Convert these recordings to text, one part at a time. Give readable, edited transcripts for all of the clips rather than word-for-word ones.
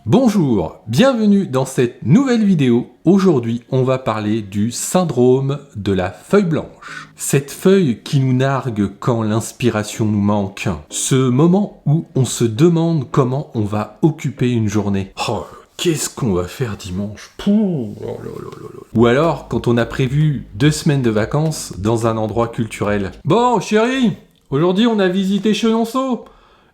Bonjour, bienvenue dans cette nouvelle vidéo. Aujourd'hui, on va parler du syndrome de la feuille blanche. Cette feuille qui nous nargue quand l'inspiration nous manque. Ce moment où on se demande comment on va occuper une journée. Oh, qu'est-ce qu'on va faire dimanche? Ou alors, quand on a prévu 2 semaines de vacances dans un endroit culturel. Bon, chérie, aujourd'hui on a visité Chenonceau.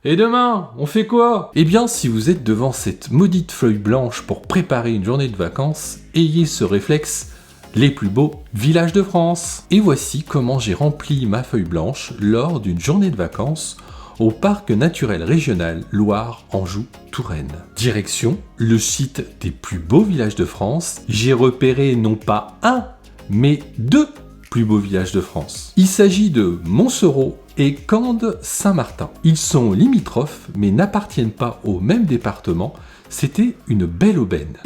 Et demain, on fait quoi? Eh bien, si vous êtes devant cette maudite feuille blanche pour préparer une journée de vacances, ayez ce réflexe, les plus beaux villages de France. Et voici comment j'ai rempli ma feuille blanche lors d'une journée de vacances au parc naturel régional Loire-Anjou-Touraine. Direction, le site des plus beaux villages de France. J'ai repéré non pas un, mais 2 plus beaux villages de France. Il s'agit de Montsoreau et Cande-Saint-Martin. Ils sont limitrophes mais n'appartiennent pas au même département. C'était une belle aubaine.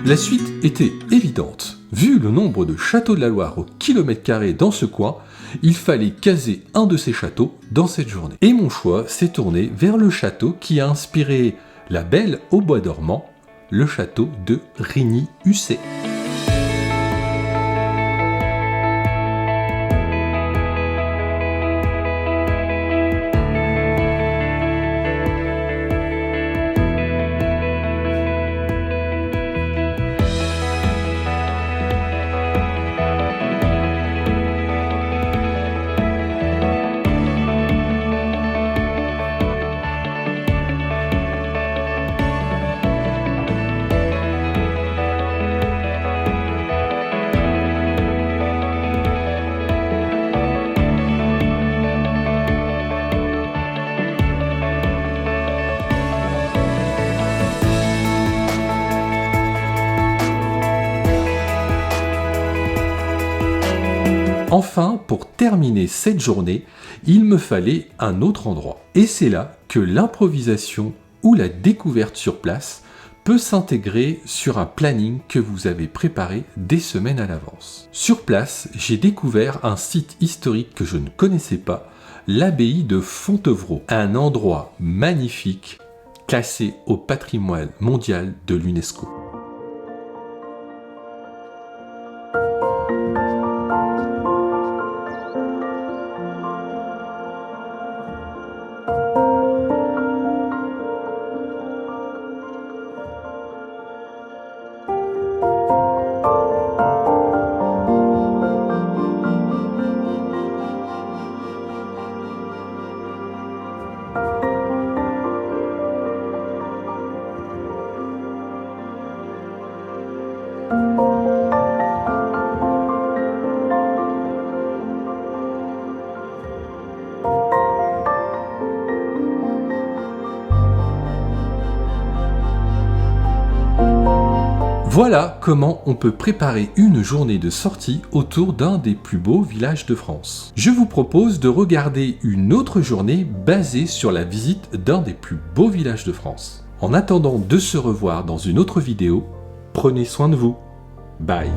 La suite était évidente. Vu le nombre de châteaux de la Loire au kilomètre carré dans ce coin, il fallait caser un de ces châteaux dans cette journée. Et mon choix s'est tourné vers le château qui a inspiré La Belle au bois dormant, le château de Rigny-Hussey. Enfin, pour terminer cette journée, il me fallait un autre endroit. Et c'est là que l'improvisation ou la découverte sur place peut s'intégrer sur un planning que vous avez préparé des semaines à l'avance. Sur place, j'ai découvert un site historique que je ne connaissais pas, l'abbaye de Fontevraud, un endroit magnifique classé au patrimoine mondial de l'UNESCO. Voilà comment on peut préparer une journée de sortie autour d'un des plus beaux villages de France. Je vous propose de regarder une autre journée basée sur la visite d'un des plus beaux villages de France. En attendant de se revoir dans une autre vidéo, prenez soin de vous. Bye.